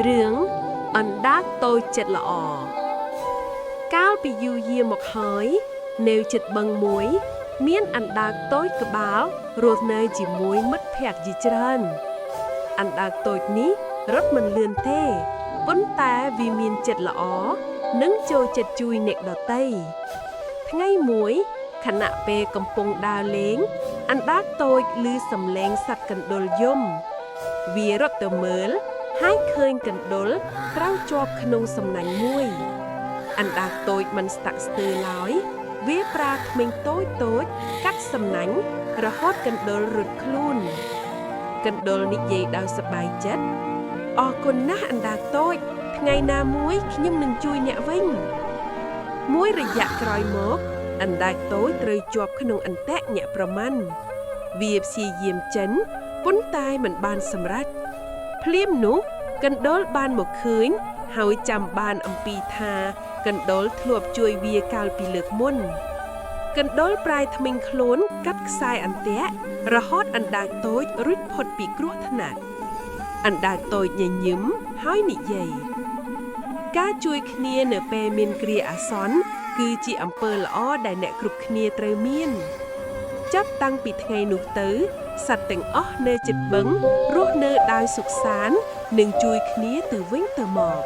រឿងអណ្ដាតតូចចិត្តល្អកាលពីយូរយារមកហើយនៅជិតបឹងមួយមានអណ្ដើកតូចក្បាលរស់នៅជាមួយមិត្តភក្តិជាច្រើនអណ្ដើកតូចនេះរត់មិនលឿនទេប៉ុន្តែវាមានចិត្តល្អនិងចូលចិត្តជួយអ្នកដទៃថ្ងៃមួយខណៈពេលកំពុងដើរលេងអណ្ដើកតូចឮសំឡេងសត្វកណ្ដុរយំវារត់ទៅមើលហើយឃើញកណ្ដុរក្រោកជាប់ក្នុងសំណាញ់មួយអណ្ដើកតូចមិនស្តាក់ស្ទើរឡើយវាប្រើធ្មេញតូចកាត់សំណាញ់រហូតកណ្ដុររត់ខ្លួនកណ្ដុរនិយាយដោយសប្បាយចិត្តអរគុណណាស់អណ្ដើកតូចថ្ងៃណាមួយខ្ញុំនឹងជួយអ្នកវិញមួយរយៈក្រោយមកអណ្ដើកតូចត្រូវជាប់ក្នុងអន្ទាក់ញាក់ប្រមាន់វាព្យាយាមចិនប៉ុន្តែមិនបានសម្រេចភ្លាមនោះកណ្ដុរបានមកឃើញហើយចាំបានអំពីថាកណ្ដុរធ្លាប់ជួយវាកាលពីលើកមុនកណ្ដុរប្រាយធ្មេញខ្លួនកាត់ខ្សែអន្ទាក់រហូតអណ្ដើកតូចរួចផុតពីគ្រោះថ្នាក់អណ្ដើកតូចញញឹមហើយនិយាយការជួយគ្នានៅពេលមានគ្រាអាសន្នគឺជាអំពើល្អដែលអ្នកគ្រប់គ្នាត្រូវមានចាប់តាំងពីថ្ងៃនោះទៅសត្វទាំងអស់នៅជិតបឹងរស់នៅដោយសុខសាន្តនិងជួយគ្នាទៅវិញទៅមក